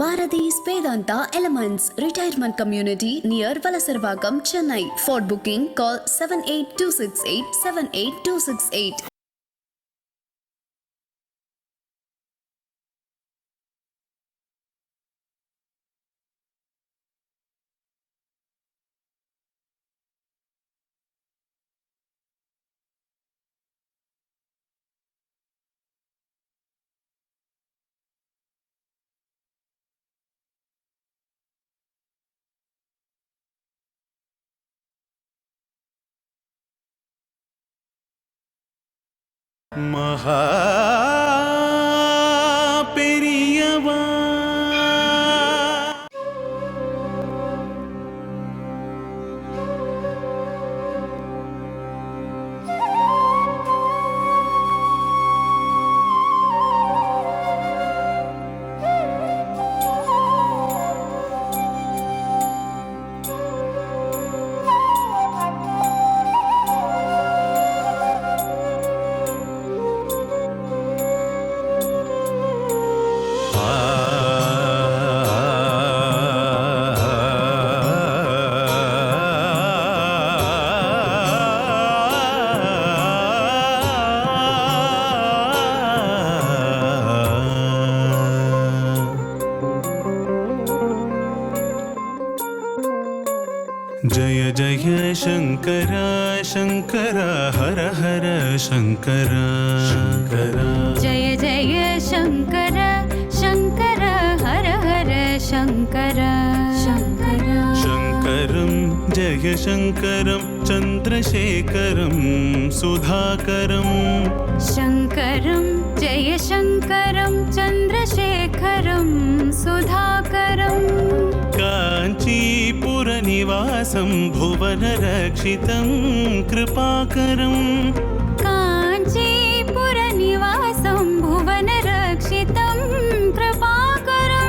Bharati's Vedanta Elements Retirement Community near Valasarvagam, Chennai. For booking, call 7826878268. மகா பெரியவா जय जय शंकर शंकर हर हर शंकर शंकर जय जय शंकर शंकर हर हर शंकर शंकर शंकरं जय शंकरं चंद्रशेखरं सुधाकरं शंकरं जय शंकरं चंद्रशेखरं सुधाकरं काञ्चीपुरनिवासं भुवनरक्षितं कृपाकरं काञ्चीपुरनिवासं भुवनरक्षितं कृपाकरं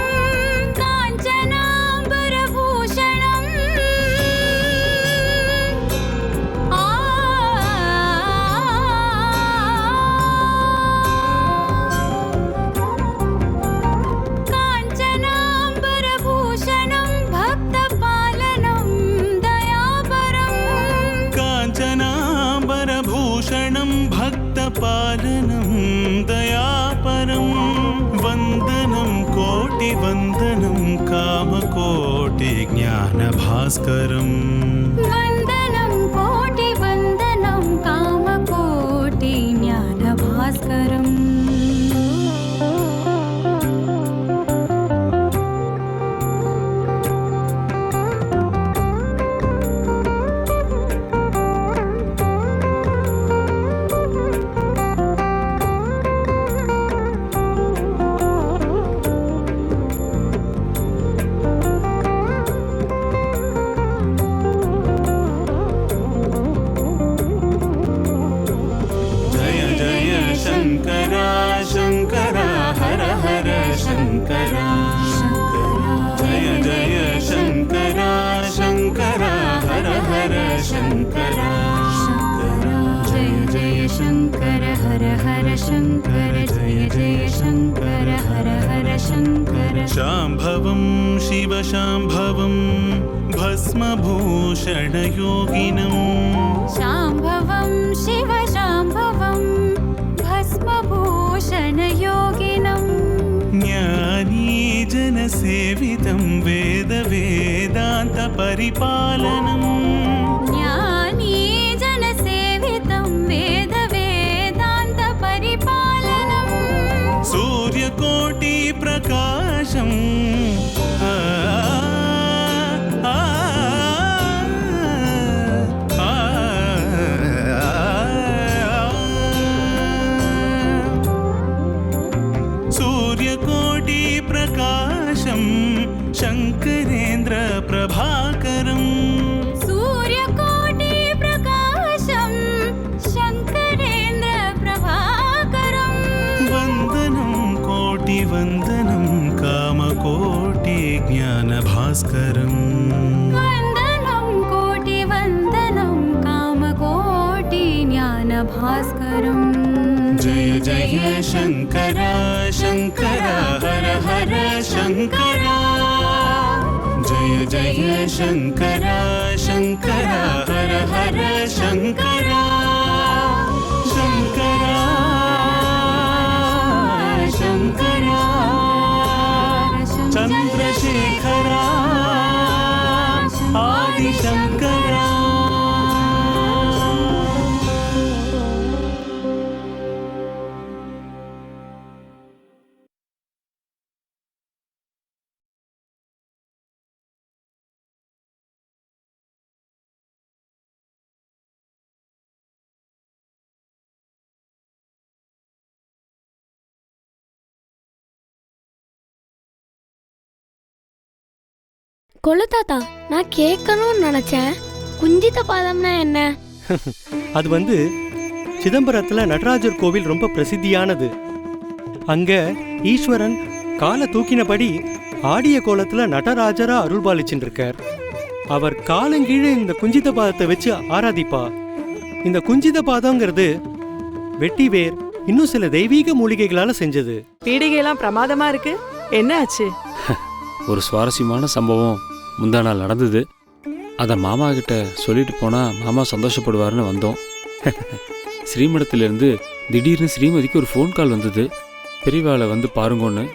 काञ्चनाम्बरभूषणं भक्तपालनं दयापरं वन्दनं कोटिवन्दनं कामकोटिज्ञानभास्करम् वन्दनं कोटिवन्दनं कामकोटिज्ञानभास्करम् शंकर हर हर शंकर जय जय शंकर हर हर शंकर शांभवं शिव शांभवं भस्मभूषणयोगिनं शांभवं शिव शांभवं भस्मभूषणयोगिनं ज्ञानीजनसेवितं वेद वेदान्त परिपालनम् सूर्यकोटि प्रकाशं सूर्यकोटि प्रकाशं शंकरेन्द्र प्रभाकरम् सूर्यकोटि प्रकाशं शंकरेन्द्र प्रभाकरम् वन्दनं कामकोटिज्ञानभास्करम् वन्दनं कोटिवन्दनं कामकोटिज्ञानभास्करम् जय जय शंकर शंकर हर हर शंकर जय शङ्कर शङ्कर हर हर शङ्कर शङ्कर शङ्कर चन्द्रशेखर आदिशङ्कर கொள்ளு தாத்தா, நான் கேட்கணும்னு நினைச்சேன். குஞ்சித பாதம்னா என்ன? அது வந்து சிதம்பரத்தில் நடராஜர் கோவில் ரொம்ப பிரசித்தியானது. அங்க ஈஸ்வரன் காலை தூக்கினபடி ஆடிய கோலத்தில் நடராஜரா அருள்பாலிச்சுட்டு இருக்கார். அவர் காலங்கீழே இந்த குஞ்சித பாதத்தை வச்சு ஆராதிப்பா. இந்த குஞ்சித பாதங்கிறது வெட்டிவேர் இன்னும் சில தெய்வீக மூலிகைகளால செஞ்சது. பீடிகைலாம் பிரமாதமா இருக்கு. என்ன ஆச்சு? ஒரு சுவாரஸ்யமான சம்பவம் முந்தா நாள் நடந்தது. அதை மாமா கிட்ட சொல்லிட்டு போனால் மாமா சந்தோஷப்படுவார்னு வந்தோம். ஸ்ரீமடத்திலேருந்து திடீர்னு ஸ்ரீமதிக்கு ஒரு ஃபோன் கால் வந்தது. பெரியவாளை வந்து பாருங்கன்னு.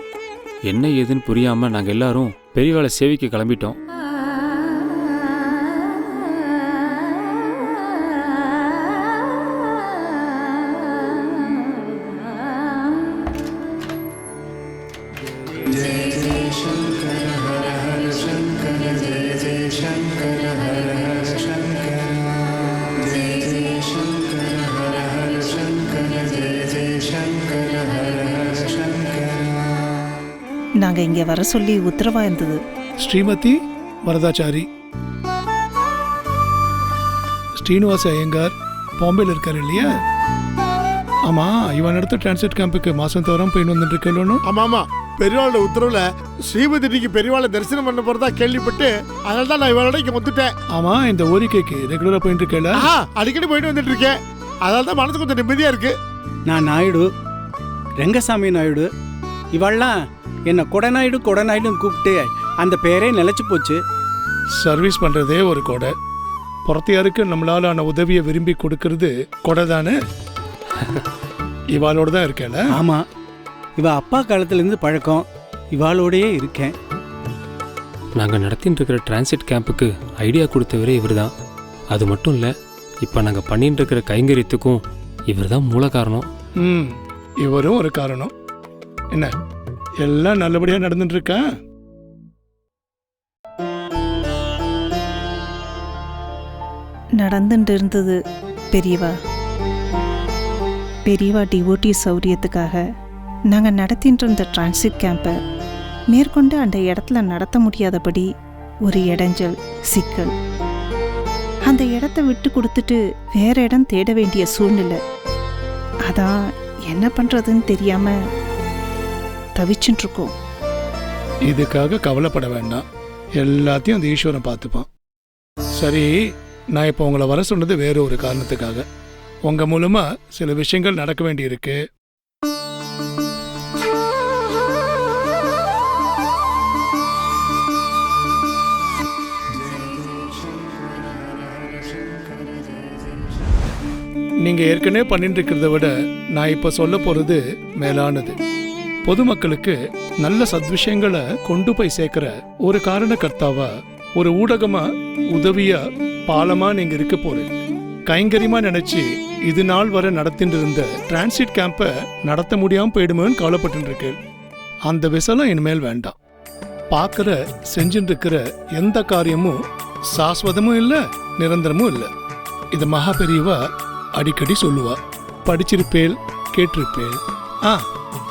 என்ன ஏதுன்னு புரியாமல் நாங்கள் எல்லாரும் பெரியவாளை சேவிக்க கிளம்பிட்டோம். நாங்க இங்க வர சொல்லி உத்தரவா இருந்தது. ஸ்ரீமதி வரதாச்சாரி, ஸ்ரீனிவாச ஐயங்கார் பாம்பேல இருக்காரு இல்லையா? ஆமா, இவன் அடுத்த டிரான்சிட் கேம்புக்கு மாசம் தோறும் போய் வந்துட்டு இருக்கணும். ஆமா ஆமா, பெரியவாளோட உத்தரவுல ஸ்ரீமதி இன்னைக்கு பெரியவாளை தரிசனம் பண்ண போறதா கேள்விப்பட்டு அதனால தான் நான் இவளோட இங்க வந்துட்டேன். ஆமா, இந்த ஓரிக்கைக்கு ரெகுலரா போயிட்டு இருக்கல? அடிக்கடி போயிட்டு வந்துட்டு இருக்கேன். அதனால தான் மனசு கொஞ்சம் நிம்மதியா இருக்கு. நான் நாயுடு, ரெங்கசாமி நாயுடு. இவெல்லாம் என்ன கொடநாயுடுன்னு கூப்பிட்டு அந்த பேரே நிலைச்சு போச்சு. சர்வீஸ் பண்றதே ஒரு கொடை. புறத்தையாருக்கு நம்மளால ஆன உதவியை விரும்பி கொடுக்கறது கொடை தானே. இவாளோட தான் இருக்கேன். ஆமா, இவ அப்பா காலத்திலேருந்து பழக்கம். இவாளோடையே இருக்கேன். நாங்கள் நடத்தின்னு இருக்கிற டிரான்சிட் கேம்புக்கு ஐடியா கொடுத்தவரே இவர் தான். அது மட்டும் இல்லை, இப்போ நாங்கள் பண்ணிட்டு இருக்கிற கைங்கரியத்துக்கும் இவர் தான் மூல காரணம். இவரும் ஒரு காரணம். என்ன எல்லாம் நல்லபடியா நடந்துட்டு இருக்கா? நடந்துட்டு இருந்தது பெரியவா. பெரியவா டிவோட்டி சௌரியத்துக்காக நாங்க நடத்திட்டு இருந்த டிரான்சிட் கேம்பை மேற்கொண்டு அந்த இடத்துல நடத்த முடியாதபடி ஒரு இடைஞ்சல், சிக்கல். அந்த இடத்த விட்டு கொடுத்துட்டு வேற இடம் தேட வேண்டிய சூழ்நிலை. அதான் என்ன பண்றதுன்னு தெரியாம தவிச்சுட்டு இருக்கோம். இதுக்காக கவலைப்பட வேண்டாம். எல்லாத்தையும் அந்த ஈஸ்வரன் பார்த்துப்பான். சரி, நான் இப்போ உங்களை வர சொன்னது வேற ஒரு காரணத்துக்காக. உங்க மூலமா சில விஷயங்கள் நடக்க வேண்டியிருக்கு. நீங்க ஏற்கனவே பண்ணிட்டு இருக்கிறத விட நான் இப்ப சொல்ல போறது மேலானது. பொதுமக்களுக்கு நல்ல சத்விஷயங்களை கொண்டு போய் சேர்க்கிற ஒரு காரணக்கர்த்தாவா, ஒரு ஊடகமா, உதவியா, பாலமா நீங்க இருக்க போறீங்க. கைங்கரியமா நினைச்சு இது நாள் வரை நடத்திட்டு இருந்த டிரான்சிட் கேம்பை நடத்த முடியாம போயிடுமோன்னு கவலைப்பட்டு இருக்கு. அந்த விசலம் இனிமேல் வேண்டாம். பார்க்கிற செஞ்சுட்டு இருக்கிற எந்த காரியமும் சாஸ்வதமும் இல்லை, நிரந்தரமும் இல்லை. இது மகா பெரியவா அடிக்கடி சொல்லுவா. படிச்சிருப்பேல், கேட்டிருப்பேல்.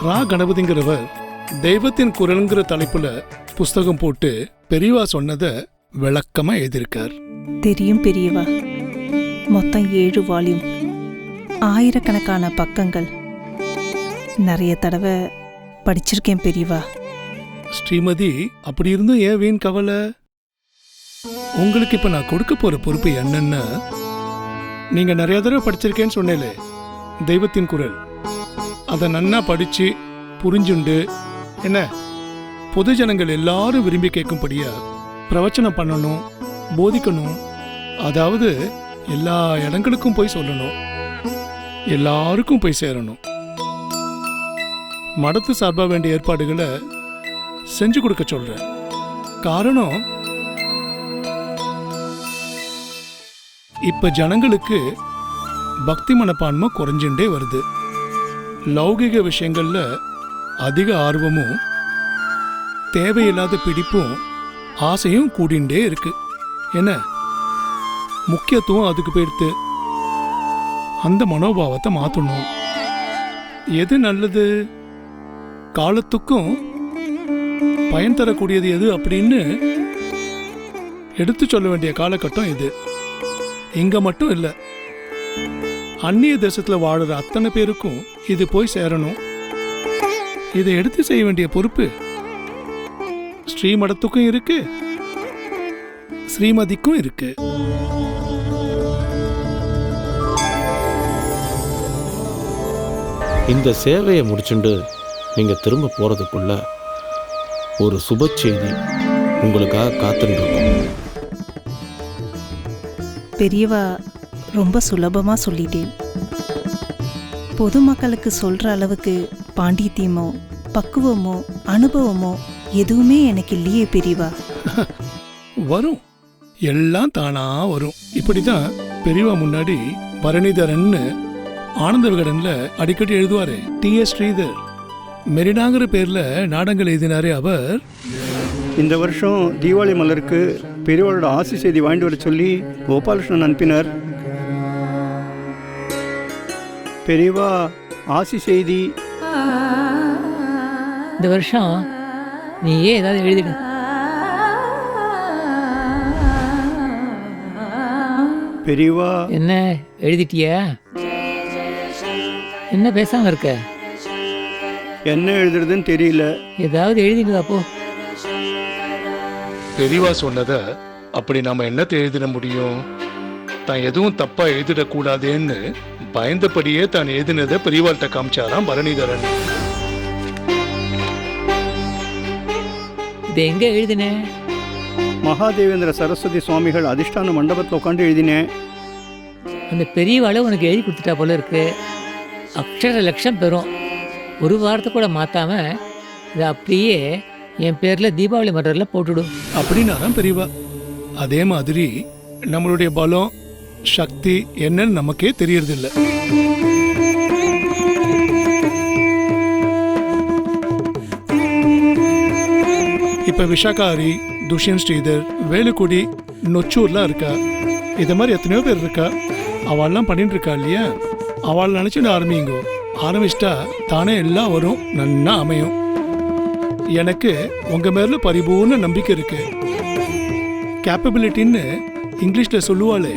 ரா கணபதிங்கிறவர் தெய்வத்தின் குரல்ங்கிற தலைப்புல புஸ்தகம் போட்டு பெரியவா சொன்னதை விளக்கமா எழுதியிருக்கார். தெரியும் பெரியவா. மொத்தம் 7 வால்யூம், ஆயிரக்கணக்கான பக்கங்கள். நிறைய தடவை படிச்சிருக்கேன் பெரியவா. ஸ்ரீமதி, அப்படி இருந்தும் ஏன் வீண் கவலை? உங்களுக்கு இப்ப நான் கொடுக்க போற பொறுப்பு என்னன்னா, நீங்க நிறைய தடவை படிச்சிருக்கேன்னு சொன்னேலே தெய்வத்தின் குரல், அதை நன்னா படிச்சு புரிஞ்சுண்டு என்ன பொதுஜனங்கள் எல்லாரும் விரும்பி கேட்கும்படியா பிரவச்சனம் பண்ணணும், போதிக்கணும். அதாவது எல்லா இடங்களுக்கும் போய் சொல்லணும், எல்லாருக்கும் போய் சேரணும். மடத்து சார்பாக வேண்டிய ஏற்பாடுகளை செஞ்சு கொடுக்க சொல்றேன். காரணம், இப்ப ஜனங்களுக்கு பக்தி மனப்பான்மை குறைஞ்சுட்டே வருது. லௌகிக விஷயங்கள்ல அதிக ஆர்வமும் தேவையில்லாத பிடிப்பும் ஆசையும் கூடிண்டே இருக்கு. என்ன முக்கியத்துவம் அதுக்கு போயிடுத்து. அந்த மனோபாவத்தை மாற்றணும். எது நல்லது, காலத்துக்கும் பயன் தரக்கூடியது எது அப்படின்னு எடுத்து சொல்ல வேண்டிய காலகட்டம் இது. இங்க மட்டும் இல்லை, அந்நிய தேசத்துல வாழுற அத்தனை பேருக்கும் இது போய் சேரணும். இதை எடுத்து செய்ய வேண்டிய பொறுப்பு ஸ்ரீமடத்துக்கும் இருக்கு, ஸ்ரீமதிக்கும் இருக்கு. இந்த சேவையை முடிச்சுண்டு நீங்கள் திரும்ப போகிறதுக்குள்ள ஒரு சுப செய்தி உங்களுக்காக காத்துருக்கோம். பெரியவா ரொம்ப சுலபமாக சொல்லிட்டேன். பொதுமக்களுக்கு சொல்கிற அளவுக்கு பாண்டித்யமோ பக்குவமோ அனுபவமோ எதுவுமே எனக்கு இல்லையே பெரியவா. வரும், எல்லாம் தானா வரும். இப்படிதான் பெரியவா முன்னாடி பரணிதரன்னு ஆனந்த விகடன்ல அடிக்கடி எழுதுவாரு. T.S. ஸ்ரீதர் மெரினாங்கிற பேர்ல நாடகங்கள் எழுதினாரே அவர். இந்த வருஷம் தீபாவளி மலருக்கு பெரியவாளோட ஆசி செய்தி வாங்கிட்டு வர சொல்லி கோபாலகிருஷ்ணன் அனுப்பினார். பெரியவா ஆசி செய்தி. இந்த வருஷம் நீயே ஏதாவது எழுதிடு. பெரியவா. என்ன எழுதிட்டியா? என்ன பேசாம இருக்க? என்ன எழுதுறதுன்னு தெரியல. ஏதாவது எழுதிடுதா போ. பெரியவா சொன்னதை அப்படி நாம என்னத்தை எழுதிட முடியும்? தான் எதுவும் தப்பா எழுதிடக்கூடாதேன்னு பயந்தபடியே தான் எழுதினதை பெரியவாள்கிட்ட காமிச்சாராம் பரணிதரன். இது எங்க எழுதின? மகாதேவேந்திர சரஸ்வதி சுவாமிகள் அதிஷ்டான மண்டபத்தில் உட்காந்து எழுதினேன். அந்த பெரியவாளை உனக்கு எழுதி கொடுத்துட்டா போல இருக்கு. அக்ஷர லட்சம் பெறும். ஒரு வாரத்தை கூட மாத்தாம இதை அப்படியே என் பேர்ல தீபாவளி மலர்ல போட்டுடும் அப்படின்னாராம் பெரியவா. அதே மாதிரி நம்மளுடைய பலம் சக்தி என்னன்னு நமக்கே தெரியறதில்லை. இப்ப விஷாகாரி, துஷ்யந்த் ஸ்ரீதர், வேலுக்குடி, நொச்சூர்லாம் இருக்கா. இத மாதிரி எத்தனையோ பேர் இருக்கா. அவள்லாம் பண்ணிட்டு இருக்கா இல்லையா? அவள் நினைச்சுட்டு ஆரம்பிங்கோ. ஆரம்பிச்சிட்டா தானே எல்லாம் வரும், நன்னா அமையும். எனக்கு உங்க மேல பரிபூர்ண நம்பிக்கை இருக்கு. கேப்பபிலிட்டின்னு இங்கிலீஷ்ல சொல்லுவாளே,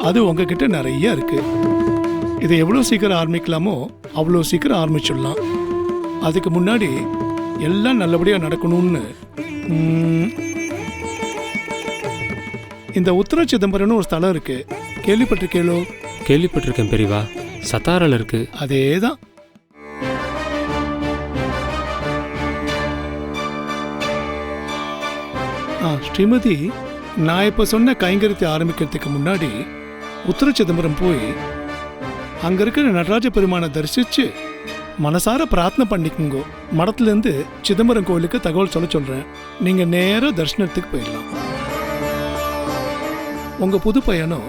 அது உங்ககிட்ட நிறைய இருக்கு. இதை எவ்வளோ சீக்கிரம் ஆரம்பிக்கலாமோ அவ்வளோ சீக்கிரம் ஆரம்பிச்சிடலாம். அதுக்கு முன்னாடி எல்லாம் நல்லபடியாக நடக்கணும்னு இந்த உத்தர சிதம்பரம்னு ஒரு ஸ்தலம் இருக்கு, கேள்விப்பட்டிருக்கேளோ? கேள்விப்பட்டிருக்கேன் பெரியவா. சத்தாரால இருக்கு. அதேதான். ஸ்ரீமதி, நான் இப்ப சொன்ன கைங்கரியத்தை ஆரம்பிக்கிறதுக்கு முன்னாடி உத்தர சிதம்பரம் போய் அங்க இருக்கிற நடராஜ பெருமானை தரிசிச்சு மனசார பிரார்த்தனை பண்ணிக்குங்கோ. மடத்துல இருந்து சிதம்பரம் கோயிலுக்கு தகவல் சொல்றேன். நீங்க நேர தரிசனத்துக்கு போயிடலாம். உங்க புது பயணம்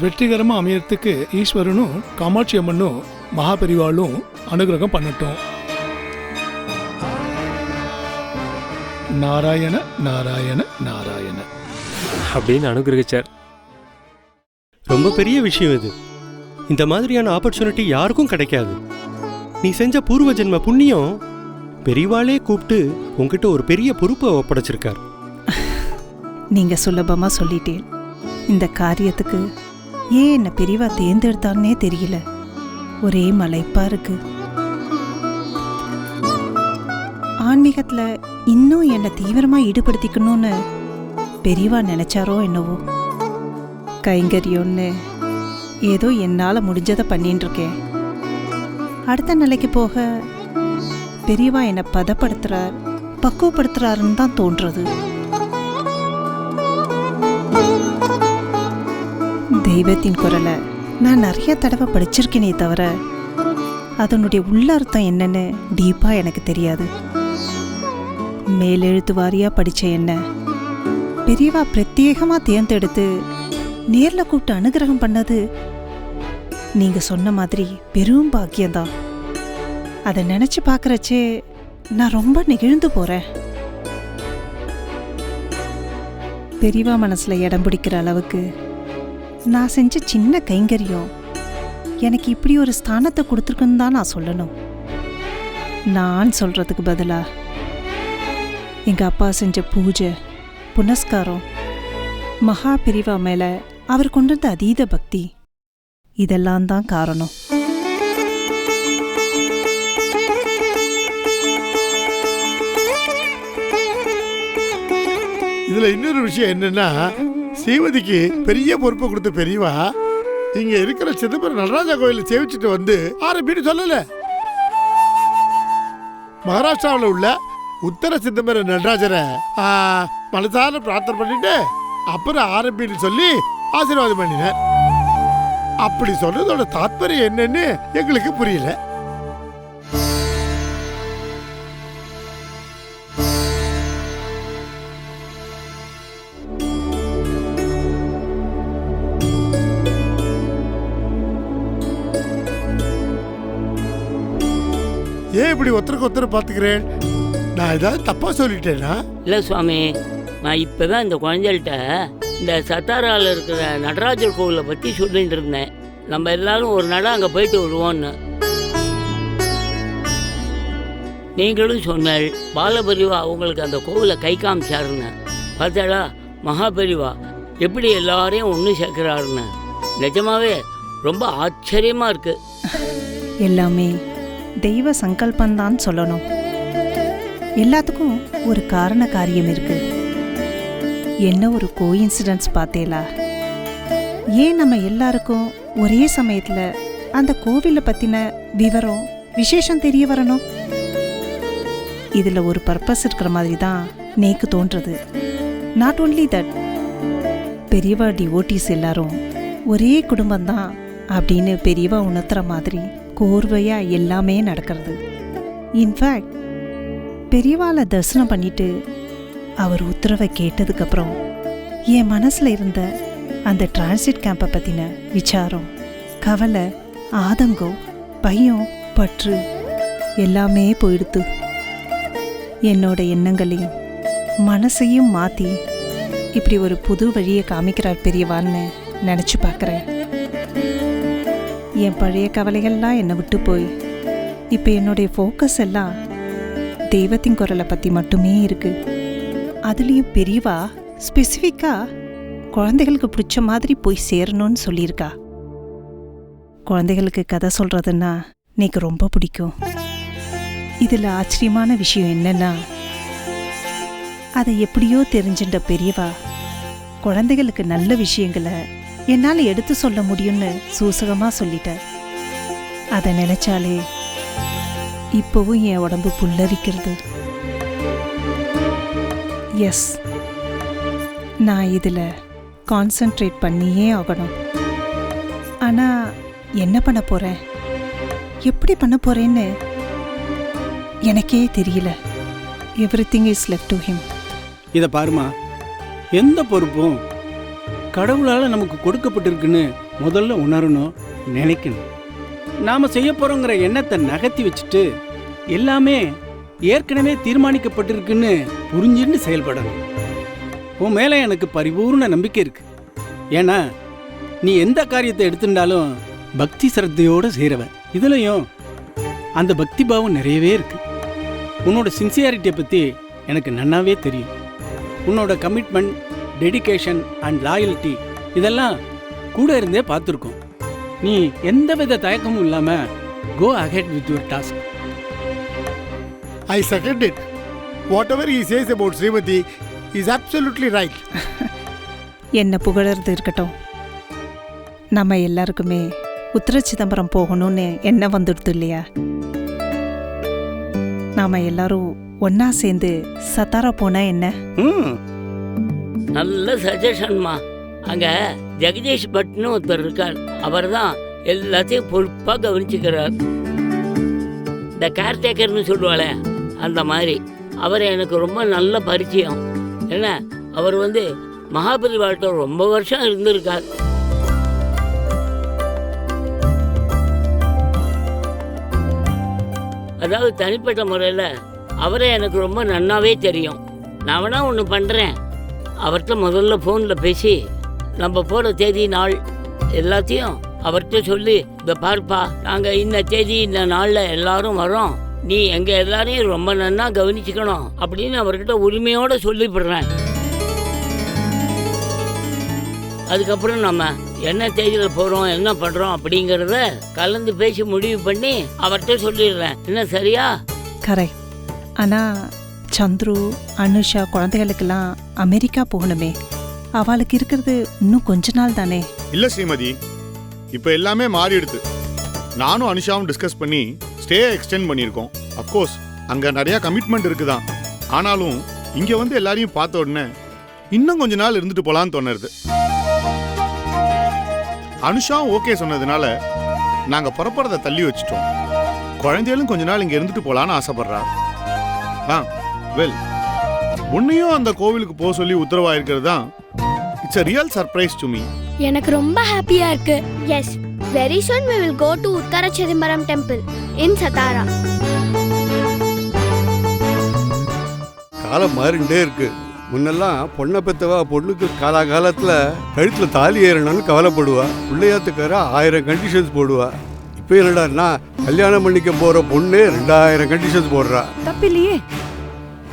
வெற்றிகரமா அமையறதுக்கு ஈஸ்வரனும் காமாட்சி அம்மனும் மகாபெரிவாளும் அனுகிரகம் பண்ணட்டும். நாராயண நாராயண நாராயண அப்படின்னு அனுகிரகிச்சார். ரொம்ப பெரிய விஷயம் இது. இந்த மாதிரியான ஆப்பர்ச்சுனிட்டி யாருக்கும் கிடைக்காது. நீ செஞ்ச பூர்வ ஜென்ம புண்ணியம் பெரியவாளே கூப்பிட்டு உங்ககிட்ட ஒரு பெரிய பொறுப்பை ஒப்படைச்சிருக்கார். நீங்க சுலபமா சொல்லிட்டேன். இந்த காரியத்துக்கு ஏன் என்ன பெரியவா தேர்ந்தெடுத்தான்னே தெரியல. ஒரே மலைப்பா இருக்கு. ஆன்மீகத்துல இன்னும் என்னை தீவிரமா ஈடுபடுத்திக்கணும்னு பெரியவா நினைச்சாரோ என்னவோ. கைங்கரியம்னு ஏதோ என்னால முடிஞ்சதை பண்ணிட்டு இருக்கேன். அடுத்த நிலைக்கு போக பெரியவா என்னை பதப்படுத்துறார், பக்குவப்படுத்துறாருன்னு தான் தோன்றது. தெய்வத்தின் குரலை நான் நிறைய தடவை படிச்சிருக்கேனே தவிர அதனுடைய உள்ளர்த்தம் என்னன்னு டீப்பாக எனக்கு தெரியாது. மேலெழுத்து வாரியாக படித்த என்ன பெரியவா பிரத்யேகமாக தேர்ந்தெடுத்து நேரில் கூப்பிட்டு அனுகிரகம் பண்ணது நீங்கள் சொன்ன மாதிரி பெரும் பாக்கியம்தான். அதை நினச்சி பார்க்குறச்சே நான் ரொம்ப நெகிழ்ந்து போகிறேன். பெரியவா மனசில் இடம் பிடிக்கிற அளவுக்கு நான் செஞ்ச சின்ன கைங்கரியம் எனக்கு இப்படி ஒரு ஸ்தானத்தை கொடுத்துருக்குன்னு தான் நான் சொல்லணும். நான் சொல்கிறதுக்கு பதிலாக எங்கள் அப்பா செஞ்ச பூஜை புனஸ்காரம் மகா பெரியவா மேலே அவர் கொண்டு வந்த அதீத பக்தி இதெல்லாம் தான் காரணம். இதுல இன்னொரு விஷயம் என்னன்னா, ஸ்ரீமதிக்கு பெரிய பொறுப்பை கொடுத்த பெரியவா இங்க இருக்கிற சிதம்பரம் நடராஜா கோயில சேவிச்சுட்டு வந்து ஆரம்பின்னு சொல்லல. மகாராஷ்டிராவில் உள்ள உத்தர சிதம்பரம் நடராஜரை மனசார பிரார்த்தனை பண்ணிட்டு அப்புறம் ஆரம்பின்னு சொல்லி ஆசீர்வாதம் பண்ணினார். அப்படி சொல்றதோட தாத்பரியம் என்னன்னு எங்களுக்கு புரியல. ஏன் இப்படி ஒருத்தருக்கு ஒருத்தர் பார்த்துக்கிறேன்? நான் ஏதாவது தப்பா சொல்லிட்டேனா? இல்லை சுவாமி, நான் இப்போ தான் இந்த குழந்தைகள்கிட்ட இந்த சத்தாராவில் இருக்கிற நடராஜர் கோவிலை பற்றி சொல்லிட்டு இருந்தேன். நம்ம எல்லாரும் ஒரு நாளாக அங்கே போயிட்டு வருவோன்னு. நீங்களும் சொன்னால் பாலபெரிவா அவங்களுக்கு அந்த கோவிலை கை காமிச்சாருன்னு. பார்த்தாடா மகாபெரிவா எப்படி எல்லாரையும் ஒன்று சேர்க்கிறாருன்னு. நிஜமாவே ரொம்ப ஆச்சரியமாக இருக்கு. எல்லாமே தெய்வ சங்கல்பந்தான் சொல்லணும். எல்லாத்துக்கும் ஒரு காரண காரியம் இருக்கு. என்ன ஒரு கோஇன்சிடென்ஸ் பார்த்தேலா? ஏன் நம்ம எல்லாருக்கும் ஒரே சமயத்தில் அந்த கோவிலை பற்றின விவரம் விசேஷம் தெரிய வரணும்? இதில் ஒரு பர்பஸ் இருக்கிற மாதிரி தான் நேக்கு தோன்றது. நாட் ஓன்லி தட், பெரியவா டிவோட்டிஸ் எல்லாரும் ஒரே குடும்பம்தான் அப்படின்னு பெரியவா உணர்த்துற மாதிரி கோர்வையாக எல்லாமே நடக்கிறது. இன்ஃபேக்ட் பெரியவாளை தரிசனம் பண்ணிட்டு அவர் உத்தரவை கேட்டதுக்கப்புறம் என் மனசில் இருந்த அந்த டிரான்சிட் கேம்பை பற்றின விசாரம், கவலை, ஆதங்கம், பயம், பற்று எல்லாமே போயிடுத்து. என்னோட எண்ணங்களையும் மனசையும் மாற்றி இப்படி ஒரு புது வழியை காமிக்கிறார் பெரியவான்னு நினச்சி பார்க்குறேன். என் பழைய கவலைகள்லாம் என்னை விட்டு போய் இப்போ என்னுடைய ஃபோக்கஸ் எல்லாம் தெய்வத்தின் குரலை பற்றி மட்டுமே இருக்குது. அதுலேயும் பெரியவா ஸ்பெசிஃபிக்காக குழந்தைகளுக்கு பிடிச்ச மாதிரி போய் சேரணும்னு சொல்லியிருக்கா. குழந்தைகளுக்கு கதை சொல்கிறதுன்னா எனக்கு ரொம்ப பிடிக்கும். இதில் ஆச்சரியமான விஷயம் என்னென்னா, அதை எப்படியோ தெரிஞ்சின்ற பெரியவா குழந்தைகளுக்கு நல்ல விஷயங்களை என்னால் எடுத்து சொல்ல முடியும்னு சூசகமாக சொல்லிட்டேன். அதை நினச்சாலே இப்போவும் என் உடம்பு புல்லரிக்கிறது. எஸ், நான் இதில் கான்சன்ட்ரேட் பண்ணியே ஆகணும். ஆனால் என்ன பண்ண போகிறேன், எப்படி பண்ண போகிறேன்னு எனக்கே தெரியல. Everything is left to him. இதை பாருமா, எந்த பொறுப்பும் கடவுளால் நமக்கு கொடுக்கப்பட்டிருக்குன்னு முதல்ல உணரணும், நினைக்கணும். நாம் செய்ய போகிறோங்கிற எண்ணத்தை நகர்த்தி வச்சுட்டு எல்லாமே ஏற்கனவே தீர்மானிக்கப்பட்டிருக்குன்னு புரிஞ்சுன்னு செயல்படணும். உன் மேலே எனக்கு பரிபூர்ண நம்பிக்கை இருக்கு. ஏன்னா நீ எந்த காரியத்தை எடுத்துட்டாலும் பக்தி சிரத்தையோடு செய்கிறவ. இதுலையும் அந்த பக்தி பாவம் நிறையவே இருக்கு. உன்னோட சின்சியாரிட்டியை பற்றி எனக்கு நன்னாவே தெரியும். உன்னோட கமிட்மெண்ட், டெடிகேஷன் அண்ட் லாயல்ட்டி இதெல்லாம் கூட இருந்தே பார்த்துருக்கோம். நீ எந்த வித தயக்கமும் இல்லாமல் go ahead with your task. I second it. Whatever he says about Srimati is absolutely right. என்ன புகழறது இருக்கட்டும், நம்ம எல்லாருக்குமே உத்தர சிதம்பரம் போகணும்னு என்ன வந்துடுது இல்லையா? நாம எல்லாரும் ஒன்னா சேர்ந்து சத்தாரா போனா என்ன? நல்ல சஜஷன்மா. அங்கே ஜெகதீஷ் பட்னு ஒருத்தர் இருக்கார். அவர் தான் எல்லாத்தையும் பொறுப்பாக கவனிச்சுக்கிறார். இந்த கேர்டேக்கர்னு சொல்லுவாளே அந்த மாதிரி. அவர் எனக்கு ரொம்ப நல்ல பரிச்சயம். என்ன, அவர் வந்து மகாபலிவாழ்கிட்ட ரொம்ப வருஷம் இருந்திருக்கார். அதாவது தனிப்பட்ட முறையில் அவரை எனக்கு ரொம்ப நன்னாவே தெரியும். நான் வேணா ஒன்று பண்ணுறேன், அவர்கிட்ட முதல்ல ஃபோனில் பேசி நம்ம போகிற தேதி நாள் எல்லாத்தையும் அவர்கிட்ட சொல்லி, இதை பார்ப்பா, நாங்கள் இந்த தேதி இந்த நாளில் எல்லாரும் வரோம், நீ எங்கள் எல்லாரையும் ரொம்ப நன்னா கவனிச்சுக்கணும் அப்படின்னு அவர்கிட்ட உரிமையோடு சொல்லிவிடுறேன். அதுக்கப்புறம் நம்ம என்ன தேதியில் போகிறோம் என்ன பண்ணுறோம் அப்படிங்கிறத கலந்து பேசி முடிவு பண்ணி அவர்கிட்ட சொல்லிடுறேன். என்ன சரியா? கரெக்ட். ஆனால் சந்துரு, அனுஷா குழந்தைகளுக்கெல்லாம் அமெரிக்கா போகணுமே, அவளுக்கு இருக்கிறது இன்னும் கொஞ்ச நாள் தானே. இல்லை ஸ்ரீமதி, இப்போ எல்லாமே மாறிடுது. நானும் அனுஷாவும் டிஸ்கஸ் பண்ணி ஸ்டேயை எக்ஸ்டெண்ட் பண்ணியிருக்கோம். அஃப்கோர்ஸ் அங்கே நிறையா கமிட்மெண்ட் இருக்குதான். ஆனாலும் இங்கே வந்து எல்லாரையும் பார்த்த உடனே இன்னும் கொஞ்ச நாள் இருந்துட்டு போகலான்னு தோணுது. அனுஷாவும் ஓகே சொன்னதுனால நாங்கள் புறப்படுறதை தள்ளி வச்சுட்டோம். குழந்தைகளும் கொஞ்ச நாள் இங்கே இருந்துட்டு போகலான்னு ஆசைப்படுறா. வெல், உன்னையும் அந்த கோவிலுக்கு போக சொல்லி உத்தரவா இருக்கிறது தான் it's a real surprise to me. எனக்கு ரொம்ப ஹாப்பியா இருக்கு. Yes, very soon we will go to Uttara Chidambaram temple in Satara. காலம் மாறிண்டே இருக்கு. முன்னெல்லாம் பொண்ணை பெற்றவா பொண்ணுக்கு காலகாலத்தில் கழுத்தில் தாலி ஏறணும்னு கவலைப்படுவா. பிள்ளையாத்துக்கார 1000 கண்டிஷன்ஸ் போடுவா. இப்போ என்னடான்னா கல்யாணம் பண்ணிக்க போகிற பொண்ணு 2000 கண்டிஷன்ஸ் போடுறா. தப்பில்லையே,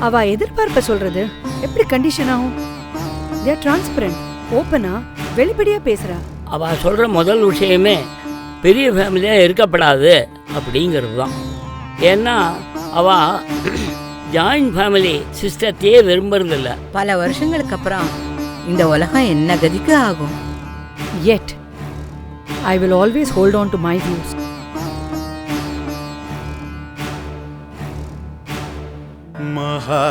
அவ எதிர்பார்ப்ப சொல்றது எப்படி கண்டிஷன் ஆகும்? தே ஆர் டிரான்ஸ்பரண்ட், ஓப்பனா வெளிப்படையா பேசுறா. அவ சொல்ற முதல் விஷயமே பெரிய ஃபேமிலியாக இருக்கப்படாது அப்படிங்கிறது தான். ஏன்னா அவ ஜாயின்ட் ஃபேமிலி சிஸ்டத்தையே விரும்புறதில்ல. பல வருஷங்களுக்கு அப்புறம் இந்த உலகம் என்ன கதிக்கு ஆகும்? Yet I will always hold on to my views. மகா